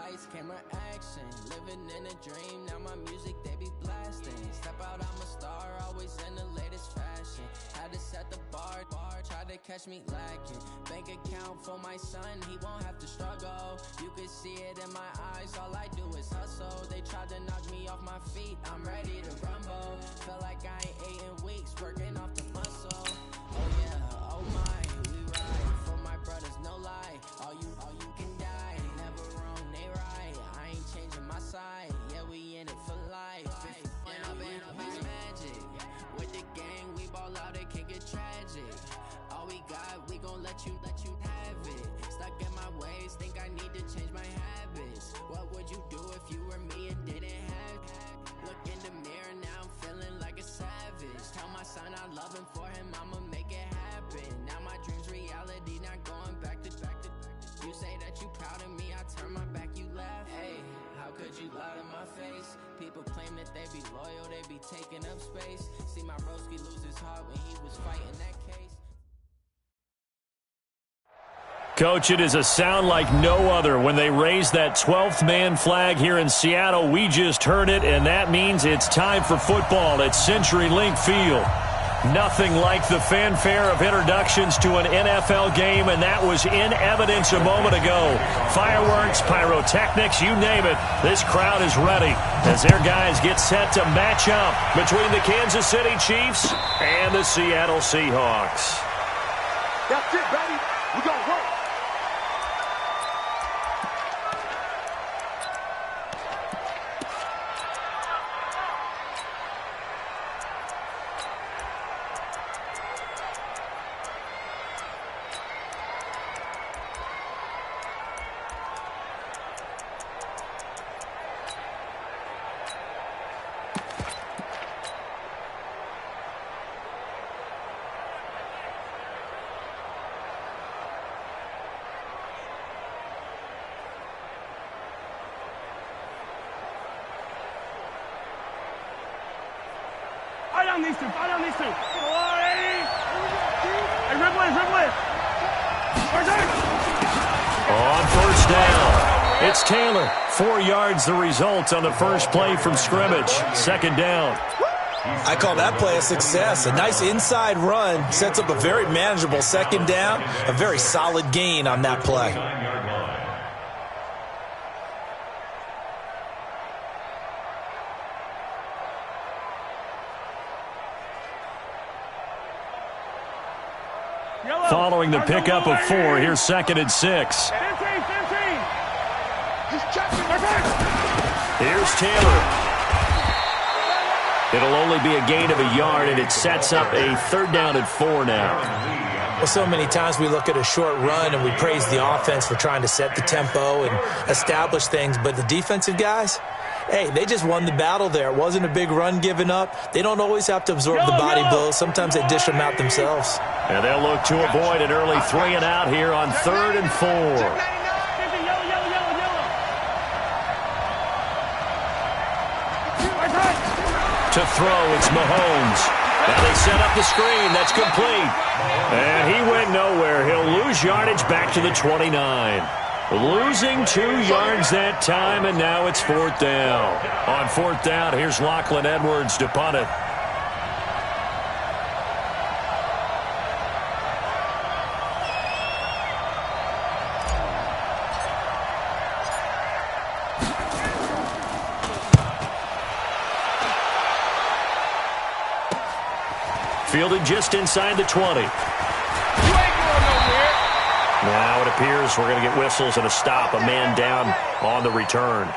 lights, camera action. Living in a dream, now my music they be blasting. Step out, I'm a star, always in the latest fashion. Had to set the bar, try to catch me lacking. Bank account for my son, he won't have to struggle. You can see it in my eyes, all I do is hustle. They tried to knock me off my feet, I'm ready to rumble. Felt like I ain't ate in weeks, working off the muscle. Oh yeah, oh my, we ride for my brothers, no lie. All you can die, never wrong, they right. I ain't changing my side, yeah, we in it for life. It's magic. With the gang, we ball out, it can get tragic. All we got, we gon' let you have it. Stuck in my ways, think I need to change my habits. What would you do if you were me and didn't have it? Look in the mirror, now I'm feeling like a savage. Tell my son I love him, for him I'ma make it happen. Now my dream's reality, not going back to. You say that you proud of me, I turn my back, you laugh. Hey, how could you lie to my face? People claim that they be loyal, they be taking up space. See my broski lose his heart when he was fighting that case. Coach, it is a sound like no other when they raise that 12th man flag here in Seattle. We just heard it, and that means it's time for football at CenturyLink Field. Nothing like the fanfare of introductions to an NFL game, and that was in evidence a moment ago. Fireworks, pyrotechnics, you name it. This crowd is ready as their guys get set to match up between the Kansas City Chiefs and the Seattle Seahawks. That's it, baby. We gonna work. Fight on these two. Hey, rip it. On first down, it's Taylor. 4 yards the result on the first play from scrimmage. Second down. I call that play a success. A nice inside run sets up a very manageable second down. A very solid gain on that play. Following the pickup of 4, here's 2nd and 6. 15. Here's Taylor. It'll only be a gain of a yard, and it sets up a 3rd down and 4 now. Well, so many times we look at a short run and we praise the offense for trying to set the tempo and establish things, but the defensive guys, hey, they just won the battle there. It wasn't a big run given up. They don't always have to absorb the body blows. Sometimes they dish them out themselves. And they'll look to avoid an early 3 and out here on 3rd and 4. To throw, it's Mahomes. Now they set up the screen. That's complete. And he went nowhere. He'll lose yardage back to the 29. Losing 2 yards that time, and now it's 4th down. On 4th down, here's Lachlan Edwards to punt it. Fielded just inside the 20. Now it appears we're going to get whistles and a stop. A man down on the return.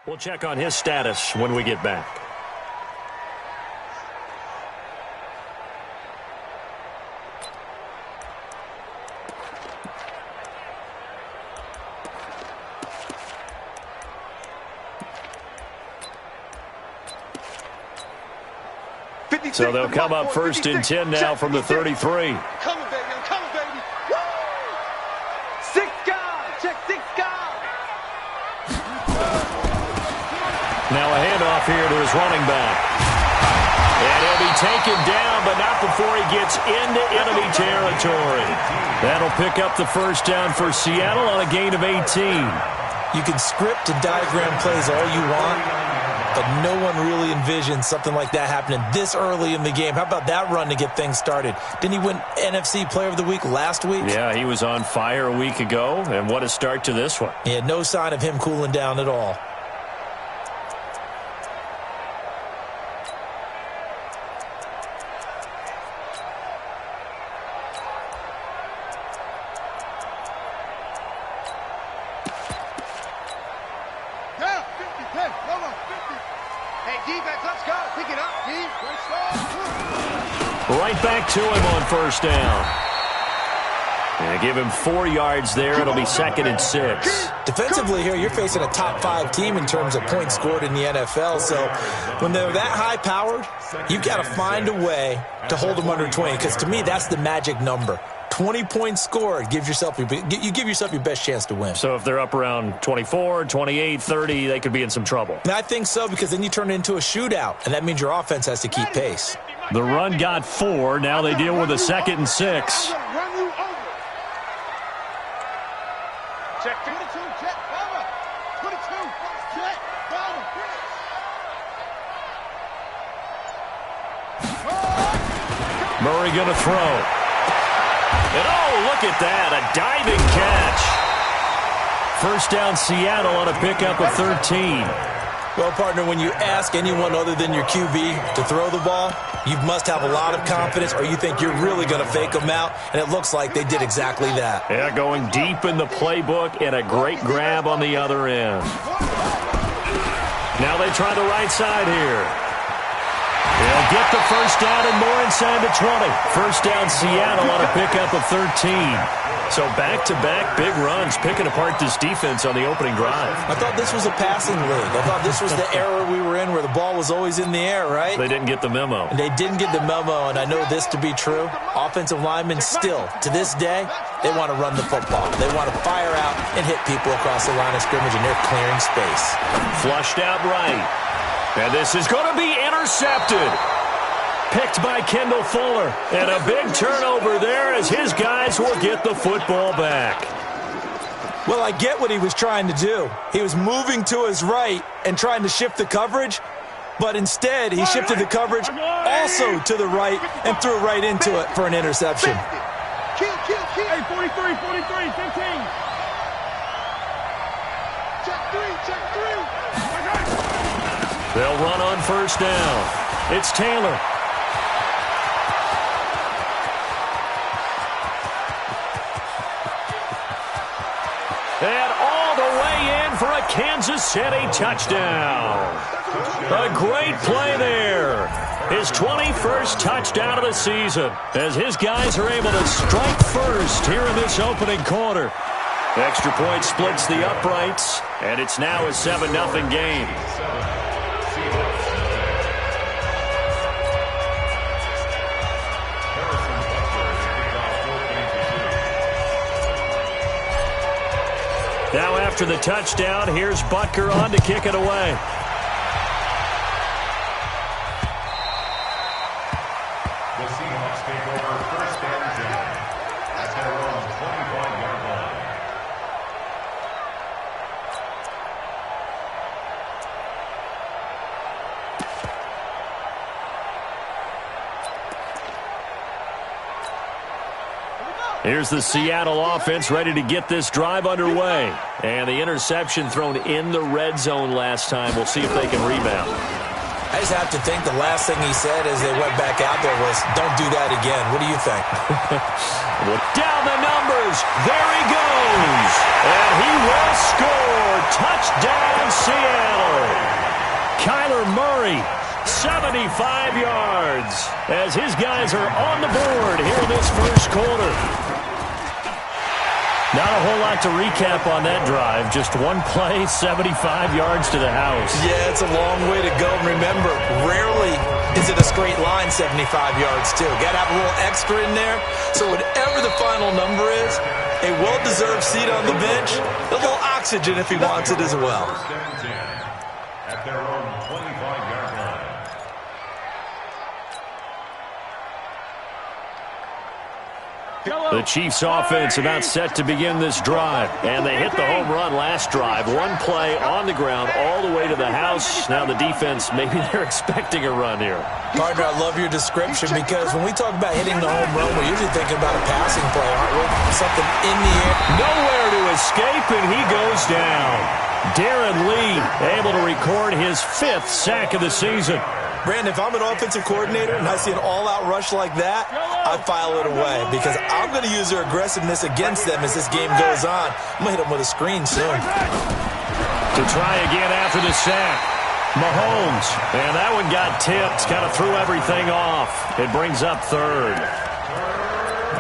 We'll check on his status when we get back. So they'll come up first and 10 now from the 33. Coming, baby. I'm coming, baby. Woo! 6 guys. Check 6 guys. Now a handoff here to his running back. And he'll be taken down, but not before he gets into enemy territory. That'll pick up the first down for Seattle on a gain of 18. You can script and diagram plays all you want, but no one really envisioned something like that happening this early in the game. How about that run to get things started? Didn't he win NFC Player of the Week last week? Yeah, he was on fire a week ago, and what a start to this one. Yeah, no sign of him cooling down at all. Right back to him on first down. And give him 4 yards there. It'll be 2nd and 6. Defensively here, you're facing a top 5 team in terms of points scored in the NFL. So when they're that high-powered, you've got to find a way to hold them under 20. Because to me, that's the magic number. 20 points scored, you give yourself your best chance to win. So if they're up around 24, 28, 30, they could be in some trouble. And I think so, because then you turn it into a shootout, and that means your offense has to keep pace. The run got 4. Now they deal with a 2nd and 6. Check 22, check, Bama. 22, check, Bama. Murray going to throw. And oh, look at that, a diving catch. First down Seattle on a pickup of 13. Well, partner, when you ask anyone other than your QB to throw the ball, you must have a lot of confidence, or you think you're really going to fake them out, and it looks like they did exactly that. Yeah, going deep in the playbook and a great grab on the other end. Now they try the right side here. They'll get the first down and more inside the 20. First down Seattle on a pickup of 13. So back-to-back big runs, picking apart this defense on the opening drive. I thought this was a passing league. I thought this was the era we were in where the ball was always in the air, right? They didn't get the memo. They didn't get the memo, and I know this to be true. Offensive linemen still, to this day, they want to run the football. They want to fire out and hit people across the line of scrimmage, and they're clearing space. Flushed out right. And this is going to be intercepted. Picked by Kendall Fuller. And a big turnover there as his guys will get the football back. Well, I get what he was trying to do. He was moving to his right and trying to shift the coverage, but instead he shifted the coverage also to the right and threw right into it for an interception. Hey, 43, 15. Check 3. They'll run on first down. It's Taylor. And all the way in for a Kansas City touchdown. A great play there. His 21st touchdown of the season as his guys are able to strike first here in this opening quarter. Extra point splits the uprights, and it's now a 7-0 game. Now after the touchdown, here's Butker on to kick it away. The Seahawks take over first and 10 at their own 25-yard line. Here's the Seattle offense ready to get this drive underway. And the interception thrown in the red zone last time. We'll see if they can rebound. I just have to think the last thing he said as they went back out there was, don't do that again. What do you think? Down the numbers. There he goes. And he will score. Touchdown, Seattle. 75 yards as his guys are on the board here in this first quarter. Not a whole lot to recap on that drive. Just one play, 75 yards to the house. Yeah, it's a long way to go. And remember, rarely is it a straight line 75 yards, too. Got to have a little extra in there. So whatever the final number is, a well-deserved seat on the bench, a little oxygen if he wants it as well. At their own 25-yard line. The Chiefs offense about set to begin this drive. And they hit the home run last drive. One play on the ground all the way to the house. Now the defense, maybe they're expecting a run here. Partner, I love your description because when we talk about hitting the home run, we're usually thinking about a passing play, aren't we? Something in the air. Nowhere to escape, and he goes down. Darren Lee able to record his 5th sack of the season. Brandon, if I'm an offensive coordinator and I see an all-out rush like that, I file it away because I'm going to use their aggressiveness against them as this game goes on. I'm going to hit them with a screen soon. To try again after the sack. Mahomes, and that one got tipped, kind of threw everything off. It brings up 3rd.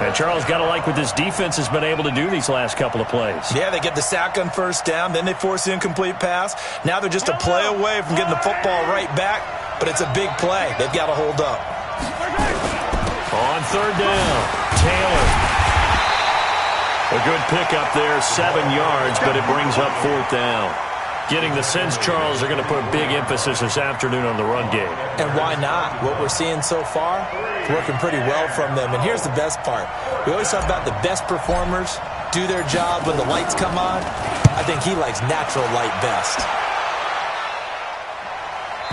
And Charles, got to like what this defense has been able to do these last couple of plays. Yeah, they get the sack on first down, then they force the incomplete pass. Now they're just a play away from getting the football right back, but it's a big play. They've got to hold up. On 3rd down, Taylor. A good pickup there, 7 yards, but it brings up 4th down. Getting the sense, Charles, are going to put a big emphasis this afternoon on the run game. And why not? What we're seeing so far, it's working pretty well from them. And here's the best part. We always talk about the best performers do their job when the lights come on. I think he likes natural light best.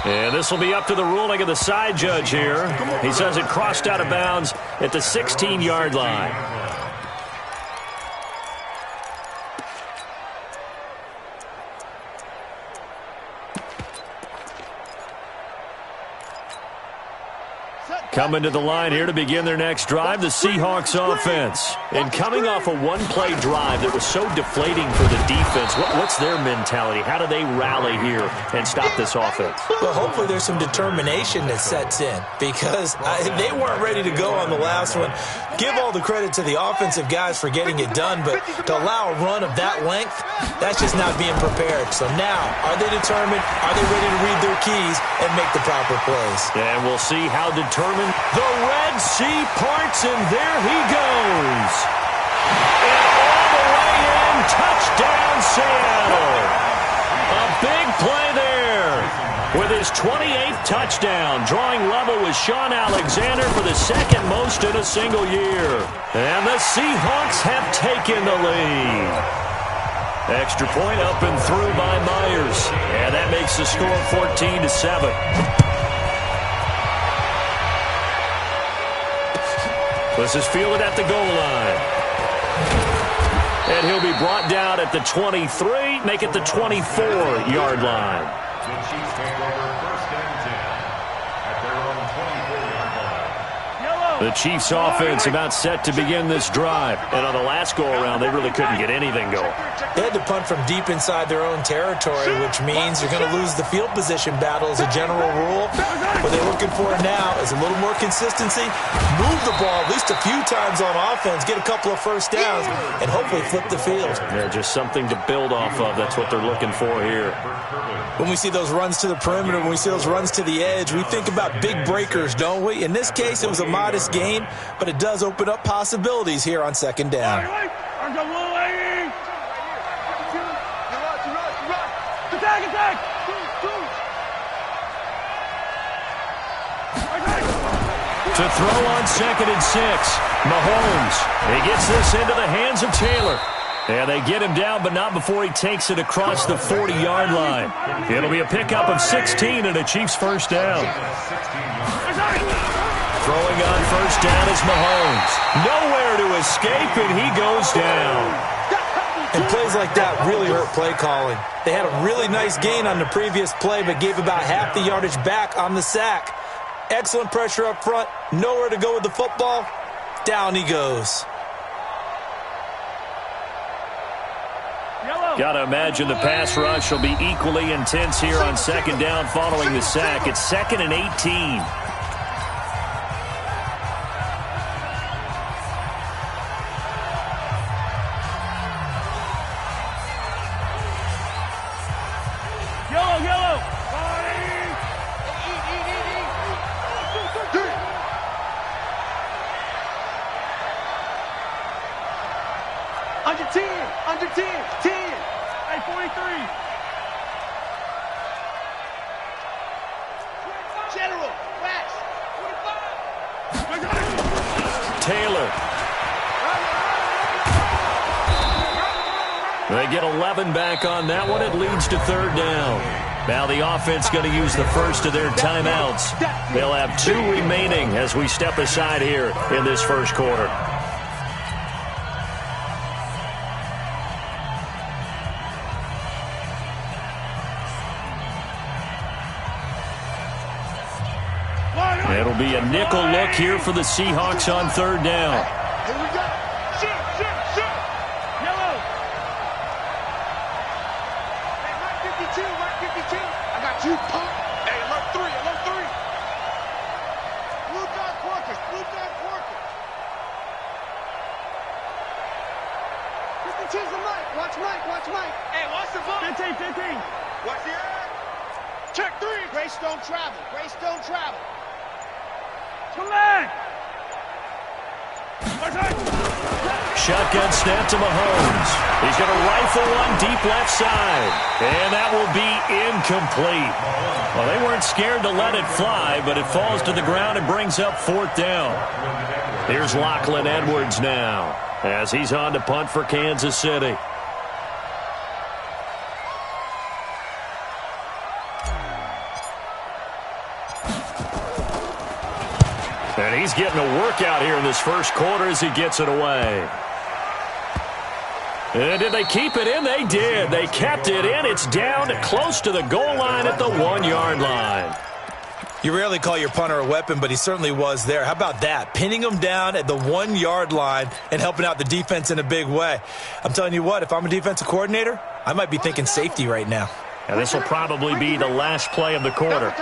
And this will be up to the ruling of the side judge here. He says it crossed out of bounds at the 16-yard line. Coming to the line here to begin their next drive, the Seahawks offense. And coming off a one-play drive that was so deflating for the defense, what's their mentality? How do they rally here and stop this offense? Well, hopefully there's some determination that sets in because they weren't ready to go on the last one. Give all the credit to the offensive guys for getting it done, but to allow a run of that length, that's just not being prepared. So now, are they determined? Are they ready to read their keys and make the proper plays? And we'll see how determined the Red Sea parts, and there he goes. And all the way in, touchdown Seattle. A big play there with his 28th touchdown, drawing level with Sean Alexander for the second most in a single year. And the Seahawks have taken the lead. Extra point up and through by Myers. And that makes the score 14-7. This is fielded at the goal line. And he'll be brought down at the 23, make it the 24-yard line. The Chiefs take over 1st and 10 at their own 24-yard line. The Chiefs offense about set to begin this drive. And on the last go-around, they really couldn't get anything going. They had to punt from deep inside their own territory, which means you're going to lose the field position battle as a general rule. What they're looking for now is a little more consistency, move the ball at least a few times on offense, get a couple of first downs, and hopefully flip the field. Yeah, just something to build off of. That's what they're looking for here. When we see those runs to the perimeter, when we see those runs to the edge, we think about big breakers, don't we? In this case, it was a modest gain, but it does open up possibilities here on 2nd down. To throw on 2nd and 6, Mahomes. He gets this into the hands of Taylor. And they get him down, but not before he takes it across the 40-yard line. It'll be a pickup of 16 and a Chiefs first down. Throwing on first down is Mahomes. Nowhere to escape, and he goes down. And plays like that really hurt play calling. They had a really nice gain on the previous play, but gave about half the yardage back on the sack. Excellent pressure up front. Nowhere to go with the football. Down he goes. Got to imagine the pass rush will be equally intense here on second down following the sack. It's 2nd and 18. Under 10, under 10, 10. Hey, 43. General, fast. 45. Taylor. They get 11 back on that one. It leads to 3rd down. Now the offense going to use the first of their timeouts. They'll have 2 remaining as we step aside here in this first quarter. It'll be a nickel look here for the Seahawks on 3rd down. Here we go. Shit. Yellow. Hey, right 52. I got you, punk. Hey, alert 3. Blue dot Quarkers. 52's the Mike. Watch Mike. Hey, watch the ball. 15. Watch the air. Check 3. Grace don't travel. Come back! Shotgun snap to Mahomes. He's going to rifle one deep left side. And that will be incomplete. Well, they weren't scared to let it fly, but it falls to the ground and brings up 4th down. Here's Lachlan Edwards now as he's on to punt for Kansas City. And he's getting a workout here in this first quarter as he gets it away. And did they keep it in? They did. They kept it in. It's down close to the goal line at the 1-yard line. You rarely call your punter a weapon, but he certainly was there. How about that? Pinning him down at the 1-yard line and helping out the defense in a big way. I'm telling you what, if I'm a defensive coordinator, I might be thinking safety right now. And this will probably be the last play of the quarter.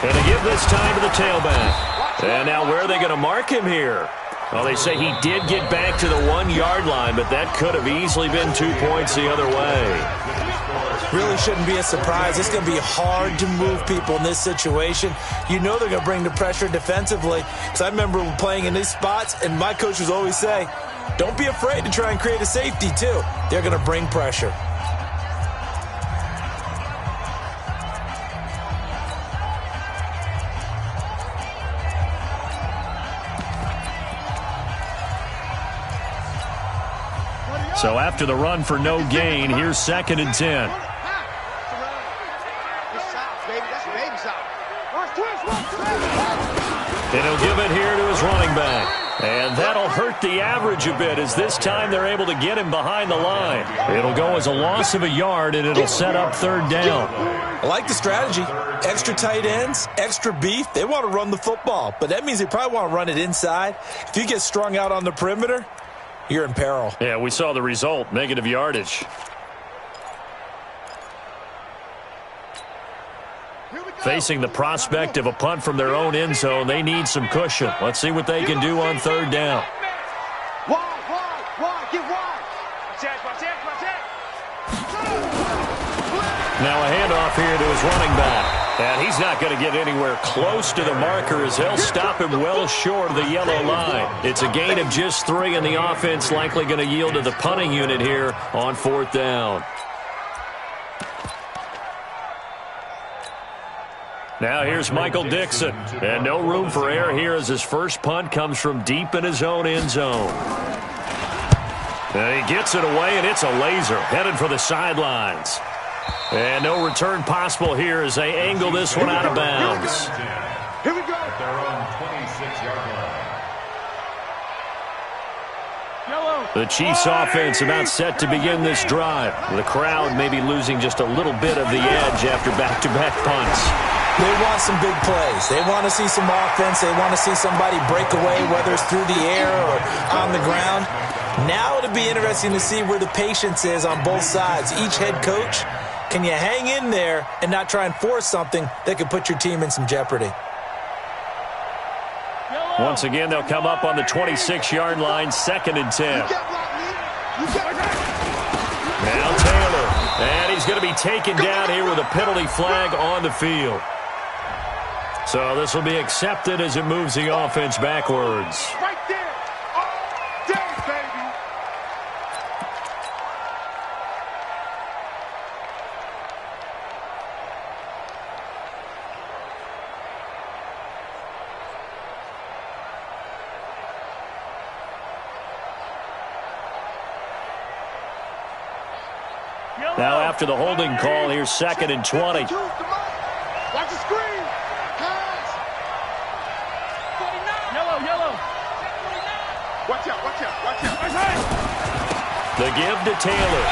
And they give this time to the tailback. And now where are they going to mark him here? Well, they say he did get back to the 1-yard line, but that could have easily been 2 points the other way. Really shouldn't be a surprise. It's going to be hard to move people in this situation. You know they're going to bring the pressure defensively. Because I remember playing in these spots, and my coaches always say, don't be afraid to try and create a safety, too. They're going to bring pressure. So after the run for no gain, here's 2nd and 10. And he'll give it here to his running back. And that'll hurt the average a bit as this time they're able to get him behind the line. It'll go as a loss of a yard, and it'll set up 3rd down. I like the strategy. Extra tight ends, extra beef. They want to run the football, but that means they probably want to run it inside. If you get strung out on the perimeter, you're in peril. Yeah, we saw the result, negative yardage. Facing the prospect of a punt from their own end zone, they need some cushion. Let's see what they can do on 3rd down. Get wide. Now a handoff here to his running back. And he's not going to get anywhere close to the marker as they'll stop him well short of the yellow line. It's a gain of just 3, and the offense likely going to yield to the punting unit here on 4th down. Now here's Michael Dixon. And no room for error here as his first punt comes from deep in his own end zone. And he gets it away, and it's a laser headed for the sidelines. And no return possible here as they angle this one out of bounds. Here we go. At their own 26-yard line. The Chiefs offense about set to begin this drive. The crowd maybe losing just a little bit of the edge after back-to-back punts. They want some big plays. They want to see some offense. They want to see somebody break away, whether it's through the air or on the ground. Now it'll be interesting to see where the patience is on both sides. Each head coach, can you hang in there and not try and force something that could put your team in some jeopardy? Once again, they'll come up on the 26-yard line, 2nd and 10. Now Taylor, and he's going to be taken down here with a penalty flag on the field. So this will be accepted as it moves the offense backwards. Right there. All day, baby. Now after the holding call, here's 2nd and 20. Watch the screen. Pass. 49. Yellow. Watch out. The give to Taylor.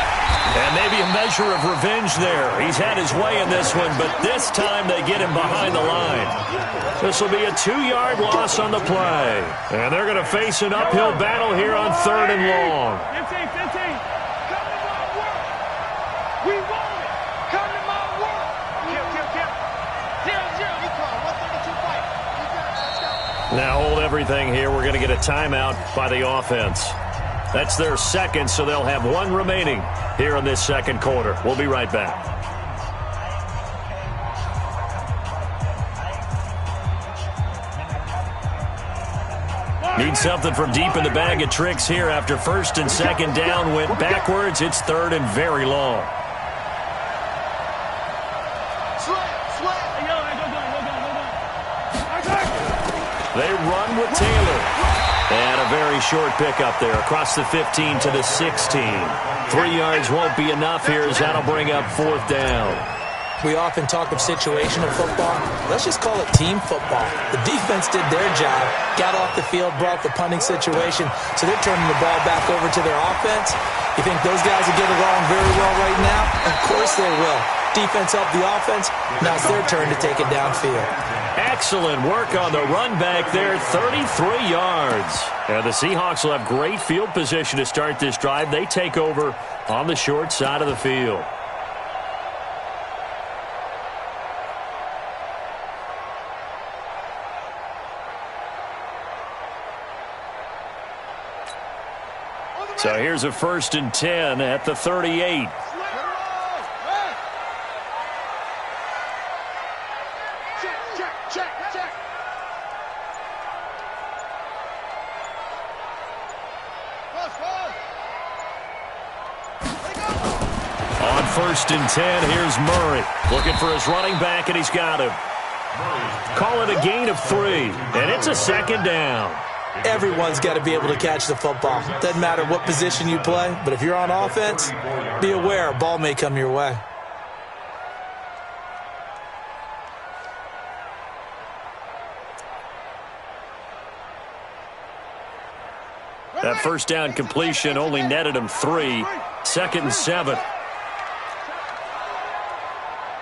And maybe a measure of revenge there. He's had his way in this one, but this time they get him behind the line. This will be a 2-yard loss on the play. And they're going to face an uphill battle here on 3rd and long. 15. We want it. Come to my work. Kill. 0-0. Equal. 132 fight. Let's go. Now hold everything here. We're going to get a timeout by the offense. That's their second, so they'll have one remaining here in this second quarter. We'll be right back. Need something from deep in the bag of tricks here after 1st and 2nd down. Went backwards. It's 3rd and very long. They run with Taylor. And a very short pickup there across the 15 to the 16. 3 yards won't be enough here as that'll bring up 4th down. We often talk of situational football. Let's just call it team football. The defense did their job, got off the field, brought the punting situation, so they're turning the ball back over to their offense. You think those guys will get along very well right now? Of course they will. Defense helped the offense. Now it's their turn to take it downfield. Excellent work on the run back there, 33 yards. And the Seahawks will have great field position to start this drive. They take over on the short side of the field. So here's a 1st and 10 at the 38. Check. On 1st and 10, here's Murray. Looking for his running back, and he's got him. Call it a gain of 3, and it's a 2nd down. Everyone's got to be able to catch the football. Doesn't matter what position you play, but if you're on offense, be aware a ball may come your way. That 1st down completion only netted him 3. 2nd and 7.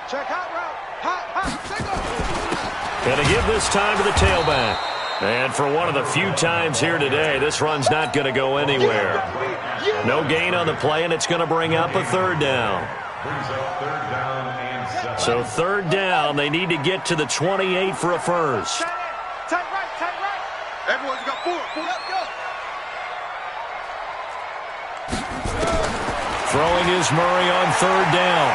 Check hot route. Going to give this time to the tailback. And for one of the few times here today, this run's not going to go anywhere. No gain on the play, and it's going to bring up a 3rd down. So 3rd down, they need to get to the 28 for a first. Tight right. Everyone's got 4. Go. Throwing is Murray on 3rd down.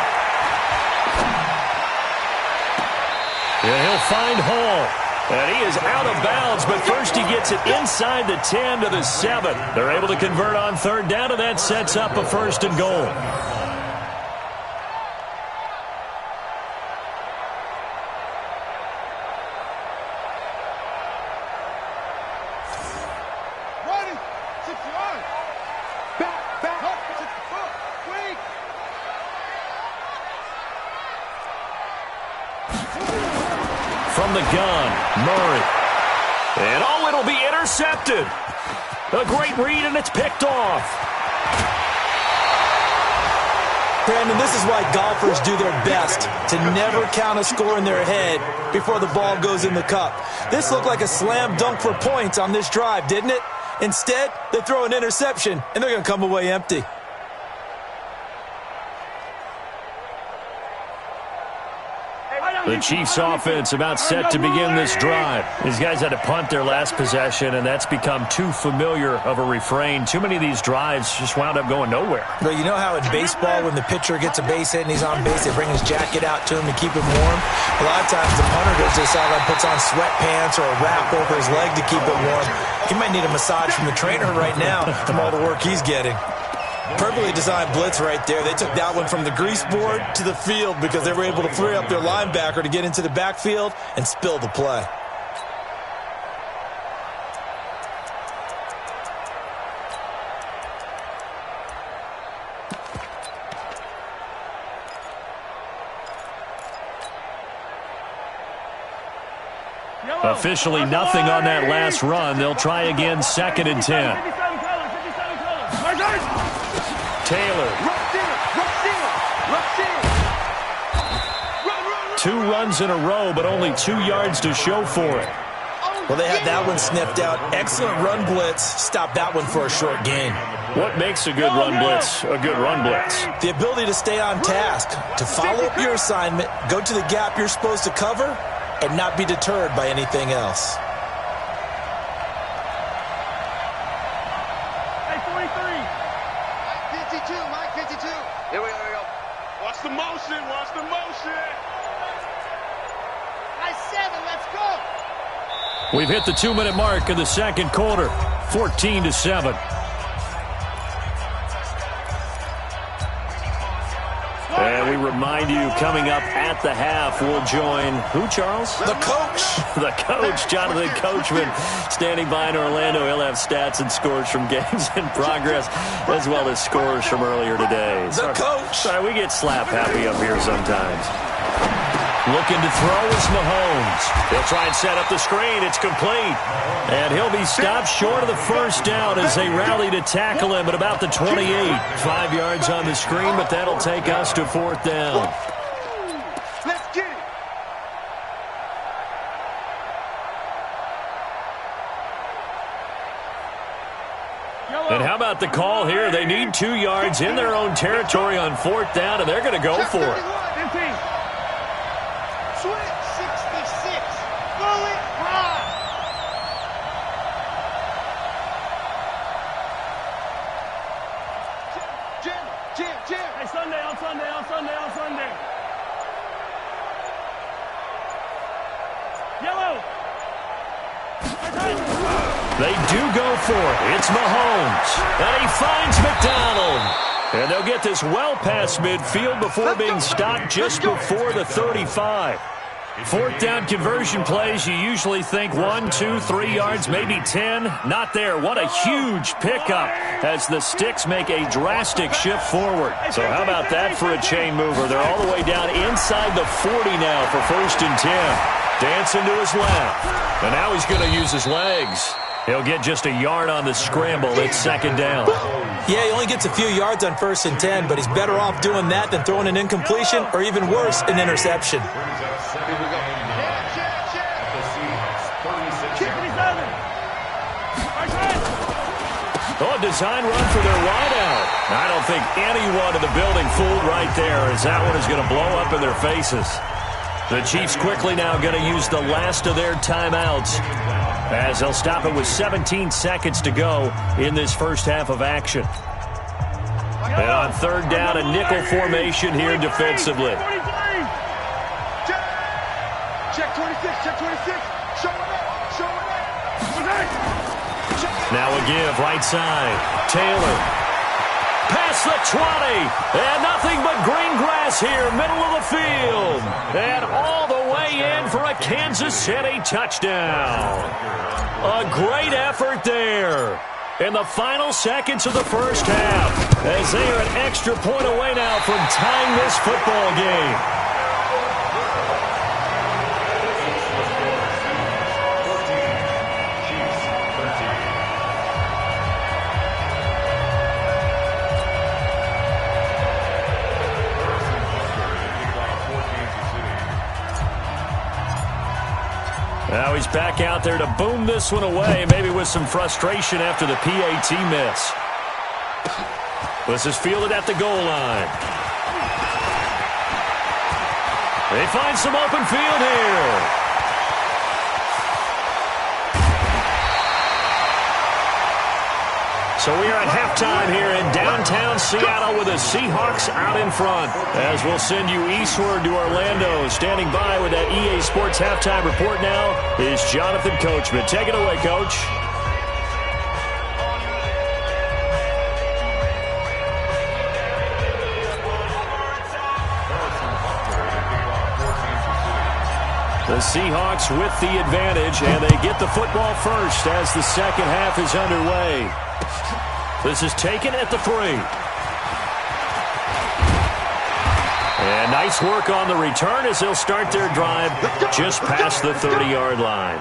And he'll find Hall. And he is out of bounds, but first he gets it inside the 10 to the 7. They're able to convert on 3rd down, and that sets up a 1st and goal. Running. 6 yards. Back. Up. 64. Wait. From the gun, Murray. And it'll be intercepted. A great read, and it's picked off. Brandon, this is why golfers do their best to never count a score in their head before the ball goes in the cup. This looked like a slam dunk for points on this drive, didn't it? Instead, they throw an interception, and they're going to come away empty. The Chiefs offense about set to begin this drive. These guys had to punt their last possession, and that's become too familiar of a refrain. Too many of these drives just wound up going nowhere. But you know how in baseball, when the pitcher gets a base hit and he's on base, they bring his jacket out to him to keep him warm? A lot of times the punter goes to the sideline, puts on sweatpants or a wrap over his leg to keep it warm. He might need a massage from the trainer right now from all the work he's getting. Perfectly designed blitz right there. They took that one from the grease board to the field because they were able to free up their linebacker to get into the backfield and spill the play. Officially nothing on that last run. They'll try again, 2nd and 10. Taylor. 2 runs in a row, but only 2 yards to show for it. Well, they had that one sniffed out. Excellent run blitz. Stop that one for a short gain. What makes a good run blitz a good run blitz? The ability to stay on task, to follow up your assignment, go to the gap you're supposed to cover, and not be deterred by anything else. Here we go. Watch the motion. Nice 7. Let's go. We've hit the 2-minute mark in the second quarter. 14-7. And we remind you, coming up at the half, we'll join who, Charles? The coach. The coach, Jonathan Coachman, standing by in Orlando. He'll have stats and scores from games in progress, as well as scores from earlier today. The coach. Sorry, we get slap happy up here sometimes. Looking to throw is Mahomes. He'll try and set up the screen. It's complete. And he'll be stopped short of the first down as they rally to tackle him at about the 28. 5 yards on the screen, but that'll take us to 4th down. Let's get it. And how about the call here? They need 2 yards in their own territory on 4th down, and they're going to go for it. Switch 66. Bullet high. Jim. Hey, on Sunday. Yellow. They do go for it. It's Mahomes. And he finds McDonald. And they'll get this well past midfield before being stopped just before the 35. 4th down conversion plays, you usually think 1, 2, 3 yards, maybe 10. Not there. What a huge pickup as the Sticks make a drastic shift forward. So how about that for a chain mover? They're all the way down inside the 40 now for 1st and 10. Dancing to his left. And now he's going to use his legs. He'll get just a yard on the scramble. It's 2nd down. Yeah, he only gets a few yards on 1st and 10, but he's better off doing that than throwing an incompletion or even worse, an interception. Oh, a design run for their wideout. I don't think anyone in the building fooled right there, as that one is going to blow up in their faces. The Chiefs quickly now going to use the last of their timeouts, as they'll stop it with 17 seconds to go in this first half of action. And on 3rd down, a nickel formation here defensively. Check 26. Show it up. Now a give, right side. Taylor. Past the 20. And nothing but green grass here, middle of the field. And all the way in for a Kansas City touchdown. A great effort there in the final seconds of the first half, as they are an extra point away now from tying this football game. Now he's back out there to boom this one away, maybe with some frustration after the PAT miss. This is fielded at the goal line. They find some open field here. So we are at halftime here in downtown Seattle with the Seahawks out in front. As we'll send you eastward to Orlando. Standing by with that EA Sports halftime report now is Jonathan Coachman. Take it away, Coach. The Seahawks with the advantage, and they get the football first as the second half is underway. This is taken at the 3. And nice work on the return as they'll start their drive just past the 30-yard line.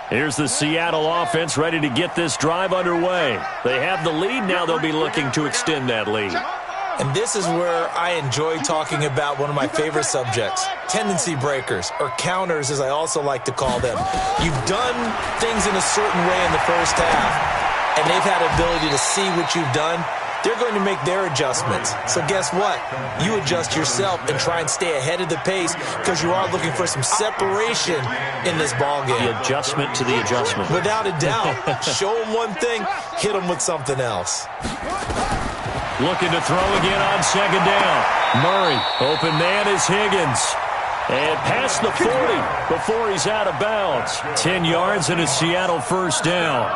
Here's the Seattle offense ready to get this drive underway. They have the lead. Now they'll be looking to extend that lead. And this is where I enjoy talking about one of my favorite subjects, tendency breakers, or counters as I also like to call them. You've done things in a certain way in the first half, and they've had the ability to see what you've done. They're going to make their adjustments. So guess what? You adjust yourself and try and stay ahead of the pace because you are looking for some separation in this ballgame. The adjustment to the adjustment. Without a doubt. Show them one thing, hit them with something else. Looking to throw again on second down. Murray, open man is Higgins. And past the 40 before he's out of bounds. 10 yards and a Seattle first down.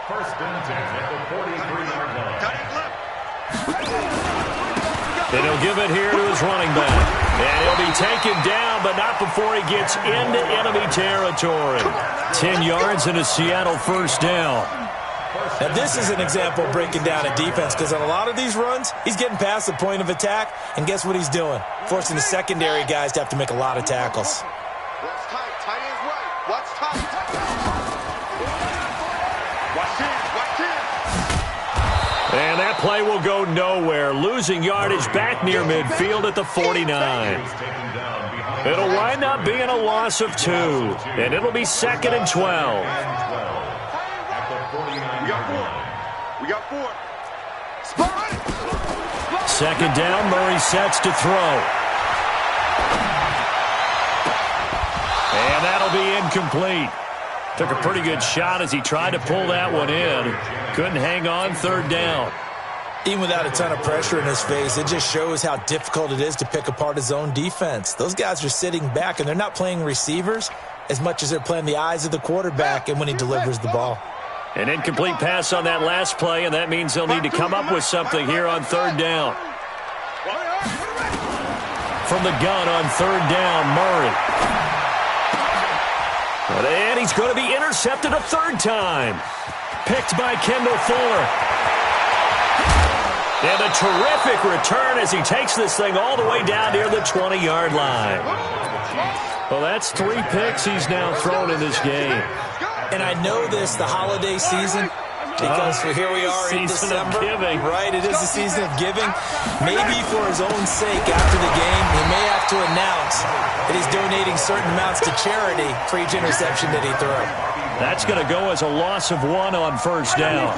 First and 10 at the 43-yard line. And he'll give it here to his running back. And he'll be taken down, but not before he gets into enemy territory. 10 yards and a Seattle first down. Now, this is an example of breaking down a defense because on a lot of these runs, he's getting past the point of attack, and guess what he's doing? Forcing the secondary guys to have to make a lot of tackles. What's tight? Tight ends right. What's tight? Watch in. And that play will go nowhere. Losing yardage back near midfield at the 49. It'll wind up being a loss of 2. And it'll be 2nd and 12. We got 4. Second down, Murray sets to throw. And that'll be incomplete. Took a pretty good shot as he tried to pull that one in. Couldn't hang on, third down. Even without a ton of pressure in his face, it just shows how difficult it is to pick apart his own defense. Those guys are sitting back, and they're not playing receivers as much as they're playing the eyes of the quarterback and when he delivers the ball. An incomplete pass on that last play, and that means they'll need to come up with something here on third down. From the gun on third down, Murray. And he's going to be intercepted a third time. Picked by Kendall Fuller. And a terrific return as he takes this thing all the way down near the 20-yard line. Well, that's 3 picks he's now thrown in this game. And I know this, the holiday season, because here we are in December. Right, it is the season of giving. Maybe for his own sake after the game, he may have to announce that he's donating certain amounts to charity for each interception that he threw. That's going to go as a loss of 1 on first down.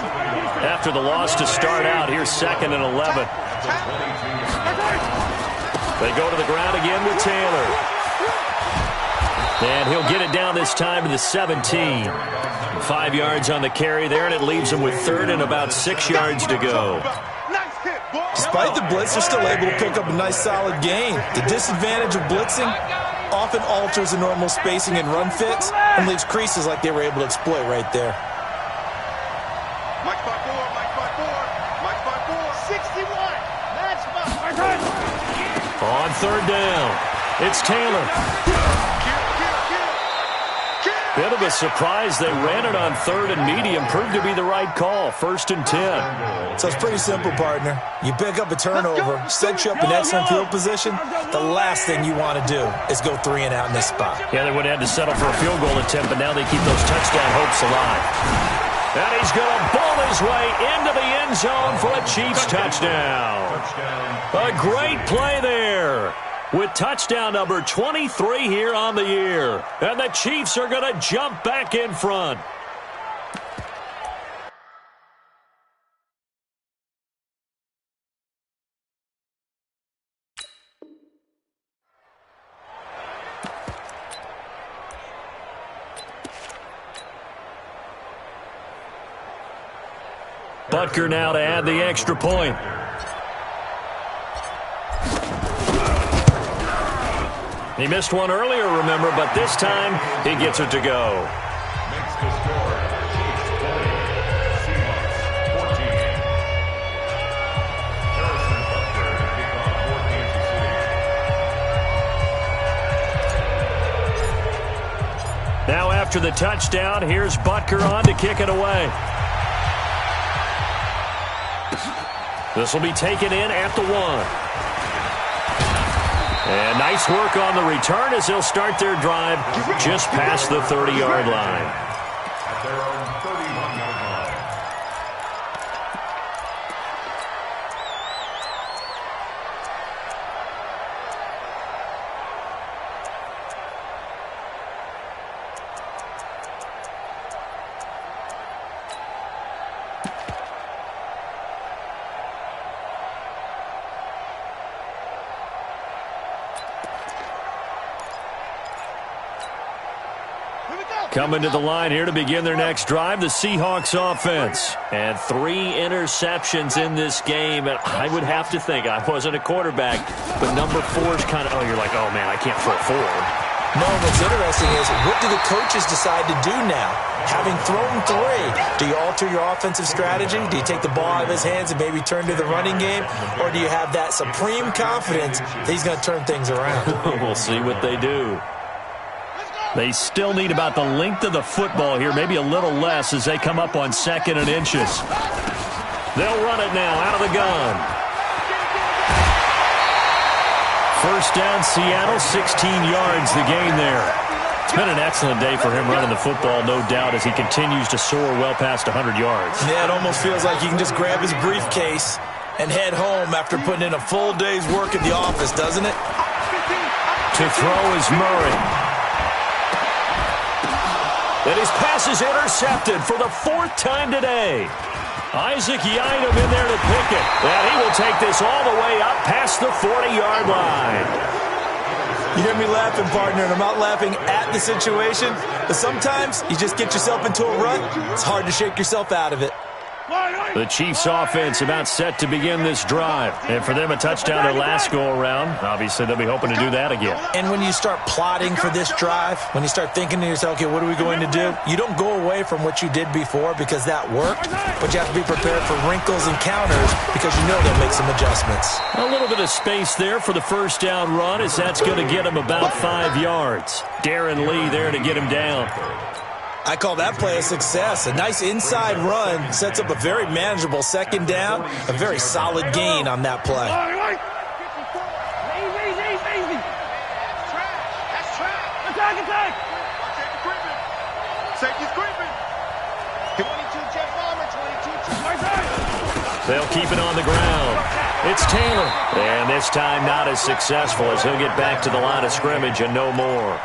After the loss to start out, here's 2nd and 11. They go to the ground again with Taylor. And he'll get it down this time to the 17. 5 yards on the carry there, and it leaves him with 3rd and about 6 yards to go. Despite the blitz, they're still able to pick up a nice, solid gain. The disadvantage of blitzing often alters the normal spacing and run fits and leaves creases like they were able to exploit right there. Mike 5-4, Mike 5-4, Mike 5-4, 61. That's my On third down, it's Taylor. Kill. Bit of a surprise. They ran it on 3rd and medium. Proved to be the right call. 1st and 10. So it's pretty simple, partner. You pick up a turnover, set you up in excellent field position. The last thing you want to do is go 3 and out in this spot. Yeah, they would have had to settle for a field goal attempt, but now they keep those touchdown hopes alive. And he's going to ball his way into the end zone for a Chiefs touchdown. A great play there, with touchdown number 23 here on the year. And the Chiefs are going to jump back in front. Butker now to add the extra point. He missed one earlier, remember, but this time he gets it to go. Makes the score. Chiefs 20, Seahawks 14. Harrison Butker to kick off for Kansas City. Now after the touchdown, here's Butker on to kick it away. This will be taken in at the 1. And nice work on the return as they'll start their drive just past the 30-yard line. At their own 31-yard line. Coming to the line here to begin their next drive, the Seahawks offense. And 3 interceptions in this game. And I would have to think, I wasn't a quarterback, but number 4 is kind of, you're like, oh, man, I can't throw 4. No, what's interesting is, what do the coaches decide to do now? Having thrown 3, do you alter your offensive strategy? Do you take the ball out of his hands and maybe turn to the running game? Or do you have that supreme confidence that he's going to turn things around? We'll see what they do. They still need about the length of the football here, maybe a little less as they come up on 2nd and inches. They'll run it now out of the gun. First down, Seattle, 16 yards the gain there. It's been an excellent day for him running the football, no doubt, as he continues to soar well past 100 yards. Yeah, it almost feels like he can just grab his briefcase and head home after putting in a full day's work at the office, doesn't it? To throw is Murray. And his pass is intercepted for the 4th time today. Isaac Yiadom in there to pick it. And he will take this all the way up past the 40-yard line. You hear me laughing, partner, and I'm not laughing at the situation, but sometimes you just get yourself into a rut. It's hard to shake yourself out of it. The Chiefs offense about set to begin this drive. And for them, a touchdown their last go-around. Obviously, they'll be hoping to do that again. And when you start plotting for this drive, when you start thinking to yourself, okay, what are we going to do? You don't go away from what you did before because that worked, but you have to be prepared for wrinkles and counters because you know they'll make some adjustments. A little bit of space there for the first down run as that's going to get him about 5 yards. Darren Lee there to get him down. I call that play a success. A nice inside run sets up a very manageable 2nd down, a very solid gain on that play. Easy. That's trash. Attack. Safety's creeping. 22 jet bomber, 22. They'll keep it on the ground. It's Taylor. And this time not as successful as he'll get back to the line of scrimmage and no more.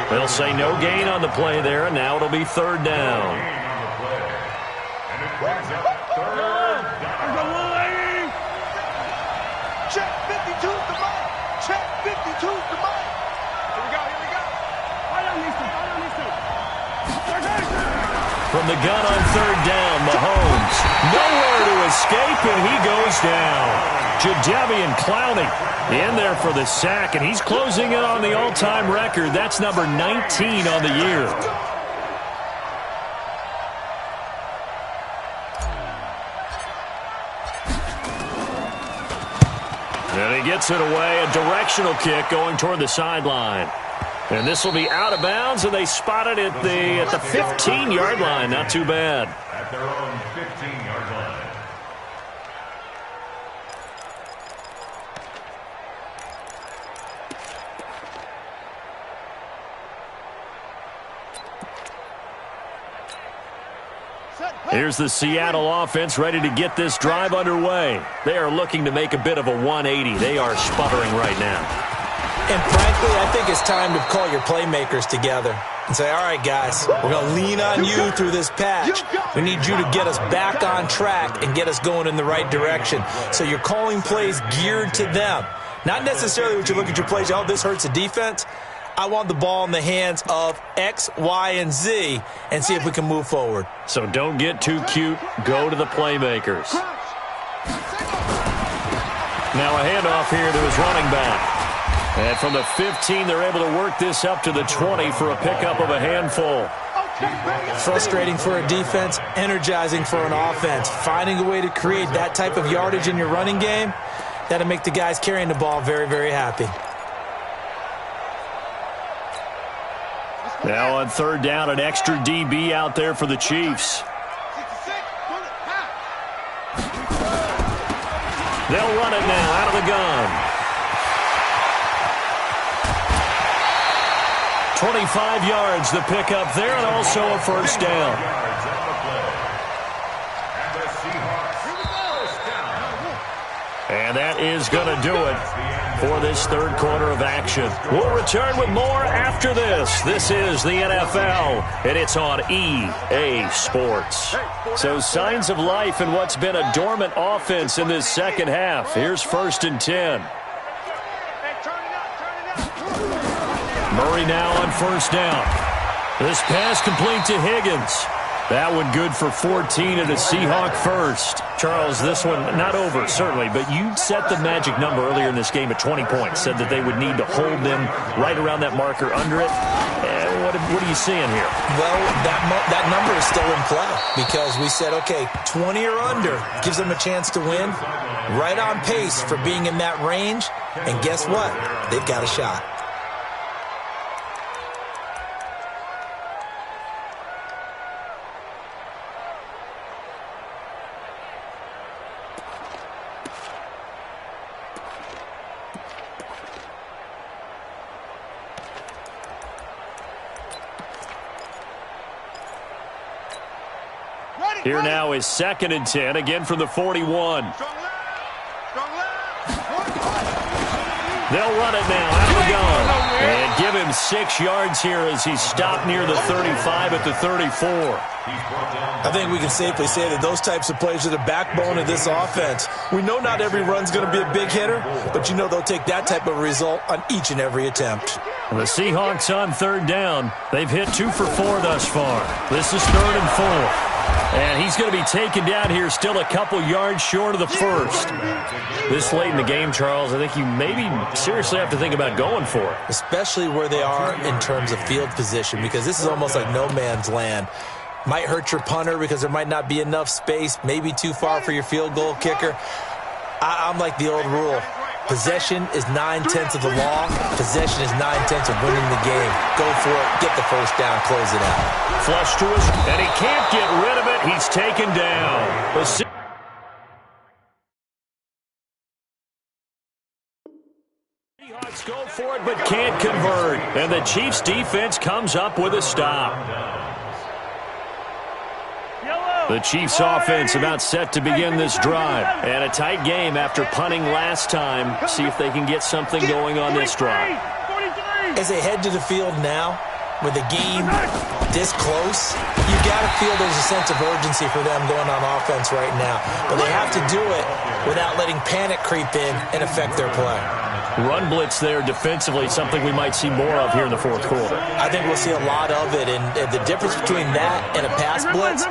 They'll say no gain on the play there, and now it'll be 3rd down. And it brings up 3rd down. Check 52 the mic. Check 52 the mic. Here we go. From the gun on 3rd down, Mahomes. Nowhere to escape, and he goes down. Jadeveon Clowney in there for the sack, and he's closing in on the all-time record. That's number 19 on the year. And he gets it away, a directional kick going toward the sideline. And this will be out of bounds, and they spotted it at the 15-yard line. Not too bad. At their own 15-yard line. Here's the Seattle offense ready to get this drive underway. They are looking to make a bit of a 180. They are sputtering right now. And frankly, I think it's time to call your playmakers together and say, all right, guys, we're going to lean on you through this patch. We need you to get us back on track and get us going in the right direction. So you're calling plays geared to them. Not necessarily what you look at your plays, oh, this hurts the defense. I want the ball in the hands of X, Y, and Z and see if we can move forward. So don't get too cute. Go to the playmakers. Now a handoff here to his running back. And from the 15, they're able to work this up to the 20 for a pickup of a handful. Frustrating for a defense, energizing for an offense. Finding a way to create that type of yardage in your running game, that'll make the guys carrying the ball very, very happy. Now on third down, an extra DB out there for the Chiefs. They'll run it now out of the gun. 25 yards the pickup there, and also a first down. And that is going to do it for this third quarter of action. We'll return with more after this. This is the NFL, and it's on EA Sports. So signs of life in what's been a dormant offense in this second half. Here's 1st and 10. Murray now on first down. This pass complete to Higgins. That one good for 14 and a Seahawk first. Charles, this one not over, certainly, but you set the magic number earlier in this game at 20 points. Said that they would need to hold them right around that marker under it. What are you seeing here? Well, that number is still in play because we said, okay, 20 or under gives them a chance to win. Right on pace for being in that range. And guess what? They've got a shot. Here now is 2nd and 10, again from the 41. They'll run it now out of the gun. And give him 6 yards here as he stopped near the 35 at the 34. I think we can safely say that those types of plays are the backbone of this offense. We know not every run's going to be a big hitter, but you know they'll take that type of result on each and every attempt. The Seahawks on third down. They've hit 2 for 4 thus far. This is 3rd and 4. And he's going to be taken down here still a couple yards short of the first. This late in the game, Charles, I think you maybe seriously have to think about going for it. Especially where they are in terms of field position, because this is almost like no man's land. Might hurt your punter because there might not be enough space, maybe too far for your field goal kicker. I'm like the old rule. Possession is 9/10 of the law. Possession is 9/10 of winning the game. Go for it. Get the first down. Close it out. Flush to us, and he can't get rid of it. He's taken down. The Seahawks go for it, but can't convert. And the Chiefs' defense comes up with a stop. The Chiefs offense about set to begin this drive. And a tight game after punting last time. See if they can get something going on this drive. As they head to the field now, with the game this close, you got to feel there's a sense of urgency for them going on offense right now. But they have to do it without letting panic creep in and affect their play. Run blitz there defensively, something we might see more of here in the fourth quarter. I think we'll see a lot of it, and the difference between that and a pass blitz,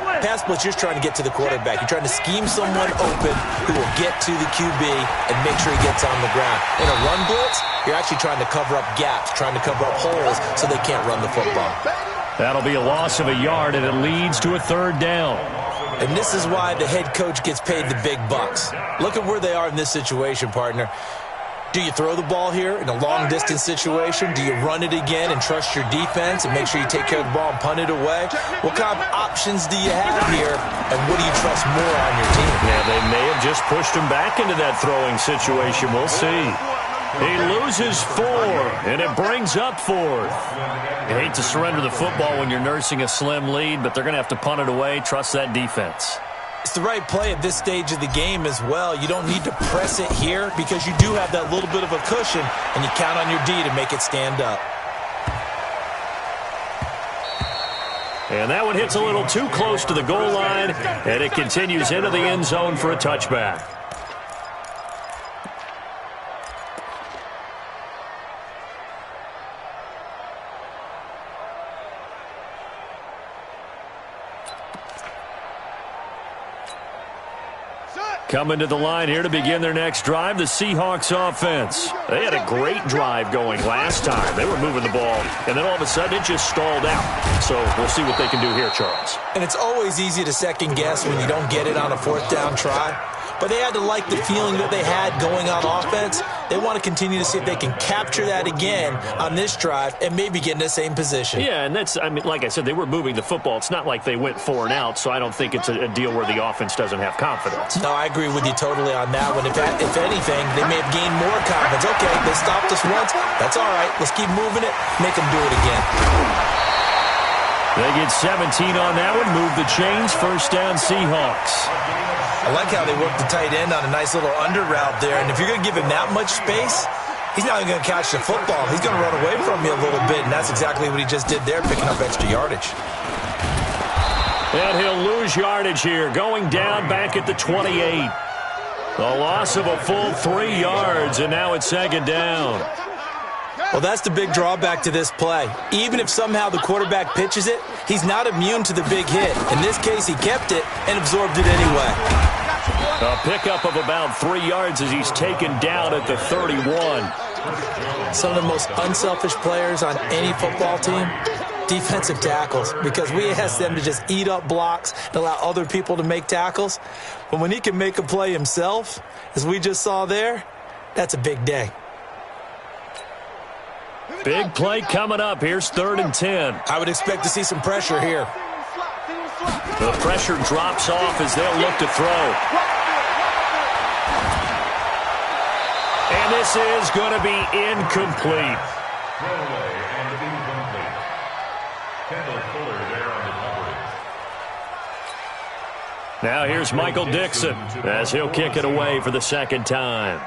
you're trying to get to the quarterback. You're trying to scheme someone open who will get to the QB and make sure he gets on the ground. In a run blitz, you're actually trying to cover up gaps, trying to cover up holes so they can't run the football. That'll be a loss of a yard, and it leads to a 3rd down. And this is why the head coach gets paid the big bucks. Look at where they are in this situation, partner. Do you throw the ball here in a long-distance situation? Do you run it again and trust your defense and make sure you take care of the ball and punt it away? What kind of options do you have here, and what do you trust more on your team? Yeah, they may have just pushed him back into that throwing situation. We'll see. He loses 4, and it brings up 4th. You hate to surrender the football when you're nursing a slim lead, but they're going to have to punt it away. Trust that defense. It's the right play at this stage of the game as well. You don't need to press it here because you do have that little bit of a cushion, and you count on your D to make it stand up. And that one hits a little too close to the goal line, and it continues into the end zone for a touchback. Coming to the line here to begin their next drive, the Seahawks offense. They had a great drive going last time. They were moving the ball, and then all of a sudden it just stalled out. So we'll see what they can do here, Charles. And it's always easy to second guess when you don't get it on a 4th down try. But they had to like the feeling that they had going on offense. They want to continue to see if they can capture that again on this drive and maybe get in the same position. Yeah, and that's, I mean, like I said, they were moving the football. It's not like they went 4 and out, so I don't think it's a deal where the offense doesn't have confidence. No, I agree with you totally on that one. If anything, they may have gained more confidence. Okay, they stopped us once. That's all right. Let's keep moving it. Make them do it again. They get 17 on that one. Move the chains. First down, Seahawks. I like how they work the tight end on a nice little under route there. And if you're going to give him that much space, he's not even going to catch the football. He's going to run away from you a little bit, and that's exactly what he just did there, picking up extra yardage. And he'll lose yardage here, going down back at the 28. A loss of a full 3 yards, and now it's second down. Well, that's the big drawback to this play. Even if somehow the quarterback pitches it, he's not immune to the big hit. In this case, he kept it and absorbed it anyway. A pickup of about 3 yards as he's taken down at the 31. Some of the most unselfish players on any football team, defensive tackles, because we ask them to just eat up blocks and allow other people to make tackles. But when he can make a play himself, as we just saw there, that's a big day. Big play coming up. Here's 3rd and 10. I would expect to see some pressure here. The pressure drops off as they'll look to throw. And this is going to be incomplete. Throwaway and incomplete. Kendall Fuller there on the coverage. Now here's Michael Dixon as he'll kick it away for the 2nd time.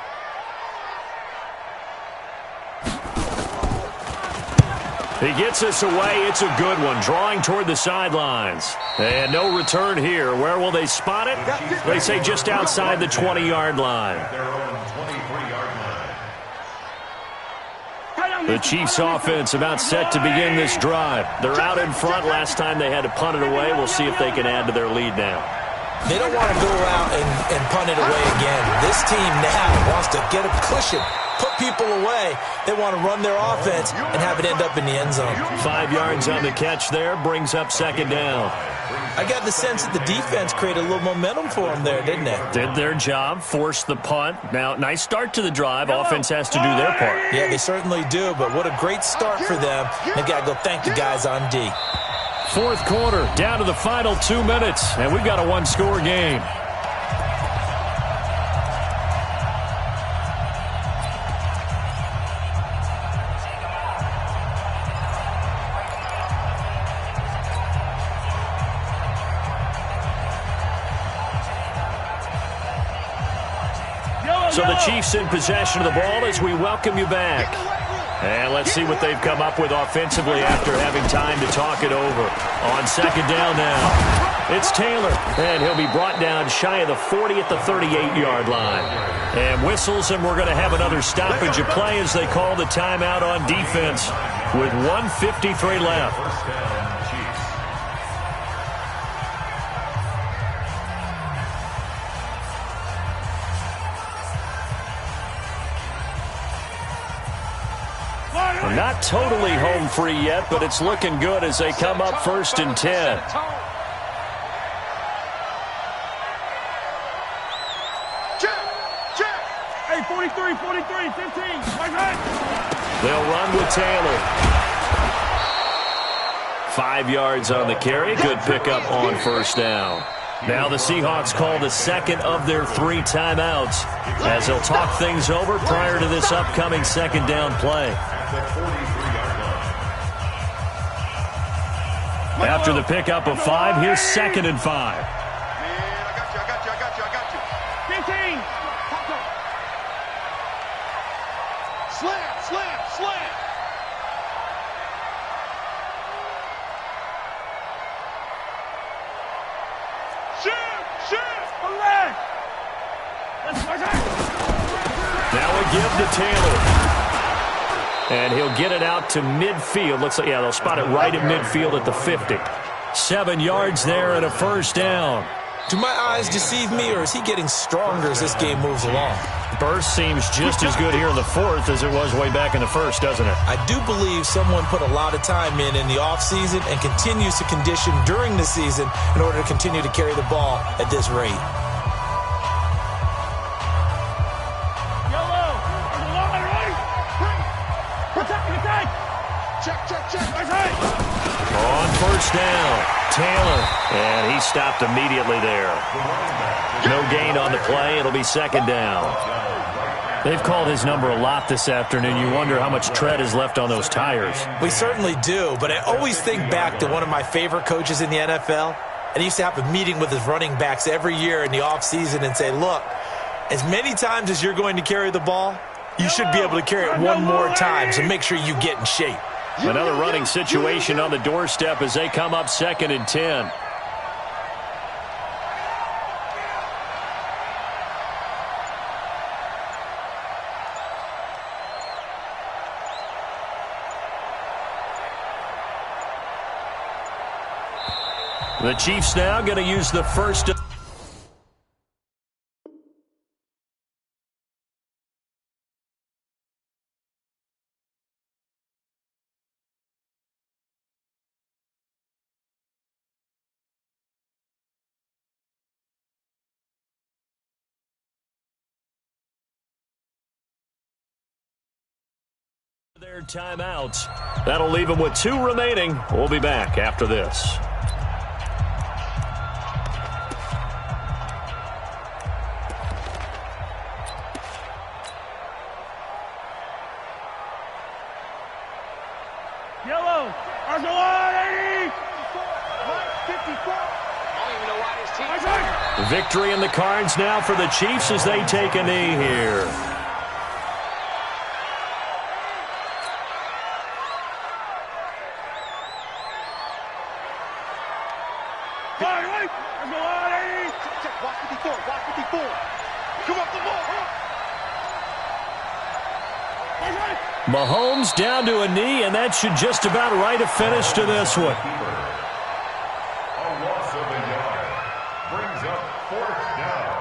He gets us away. It's a good one. Drawing toward the sidelines. And no return here. Where will they spot it? They say just outside the 20-yard line. Their own 23-yard line. The Chiefs offense about set to begin this drive. They're out in front. Last time they had to punt it away. We'll see if they can add to their lead now. They don't want to go out and punt it away again. This team now wants to get a cushion, put people away. They want to run their offense and have it end up in the end zone. 5 yards on the catch there, brings up 2nd down. I got the sense that the defense created a little momentum for them there, didn't they? Did their job, forced the punt. Now, nice start to the drive. Offense has to do their part. Yeah, they certainly do, but what a great start for them. They've got to go thank the guys on D. 4th quarter, down to the final 2 minutes, and we've got a 1-score game. So the Chiefs in possession of the ball as we welcome you back. And let's see what they've come up with offensively after having time to talk it over. On 2nd down now, it's Taylor, and he'll be brought down shy of the 40 at the 38-yard line. And whistles, and we're going to have another stoppage of play as they call the timeout on defense with 1:53 left. First down, Chiefs. We're not totally home free yet, but it's looking good as they come up 1st and 10. Hey, 43, 43. 23, 15. They'll run with Taylor. 5 yards on the carry. Good pickup on first down. Now the Seahawks call the second of their 3 timeouts as they'll talk things over prior to this upcoming second down play. After the pickup of 5, here's 2nd and 5. Now a give to Taylor. And he'll get it out to midfield. Looks like, yeah, they'll spot it right at midfield at the 50. 7 yards there and a first down. Do my eyes deceive me, or is he getting stronger as this game moves along? Burst seems just as good here in the 4th as it was way back in the 1st, doesn't it? I do believe someone put a lot of time in the offseason and continues to condition during the season in order to continue to carry the ball at this rate. On first down, Taylor, and he stopped immediately there. No gain on the play. It'll be 2nd down. They've called his number a lot this afternoon. You wonder how much tread is left on those tires. We certainly do, but I always think back to one of my favorite coaches in the NFL, and he used to have a meeting with his running backs every year in the offseason and say, look, as many times as you're going to carry the ball, you should be able to carry it one more time, so make sure you get in shape. Another running situation on the doorstep as they come up 2nd and 10. The Chiefs now going to use the first. Their timeouts. That'll leave them with 2 remaining. We'll be back after this. Yellow. Victory in the cards now for the Chiefs as they take a knee here. Mahomes down to a knee, and that should just about write a finish to this one. A loss of a yard brings up 4th down.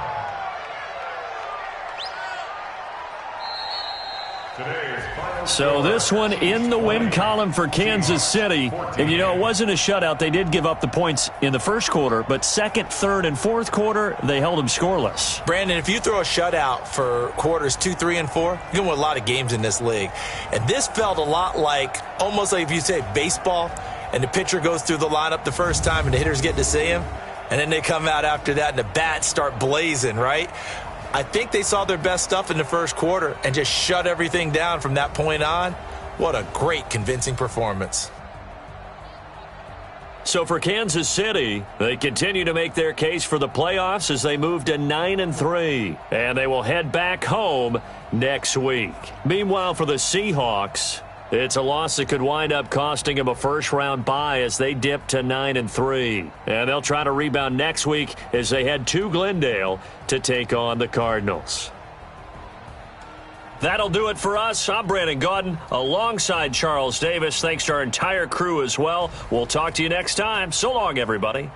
Today's final So this one in the win column for Kansas City. And, you know, it wasn't a shutout. They did give up the points in the first quarter, but 2nd, 3rd, and 4th quarter, they held them scoreless. Brandon, if you throw a shutout for quarters 2, 3, and 4, you're going to win a lot of games in this league. And this felt a lot like, almost like if you say baseball, and the pitcher goes through the lineup the first time and the hitters get to see him, and then they come out after that and the bats start blazing, right? I think they saw their best stuff in the first quarter and just shut everything down from that point on. What a great, convincing performance. So for Kansas City, they continue to make their case for the playoffs as they move to 9-3. And they will head back home next week. Meanwhile, for the Seahawks, it's a loss that could wind up costing them a first-round bye as they dip to 9-3. And they'll try to rebound next week as they head to Glendale to take on the Cardinals. That'll do it for us. I'm Brandon Gaudin alongside Charles Davis. Thanks to our entire crew as well. We'll talk to you next time. So long, everybody.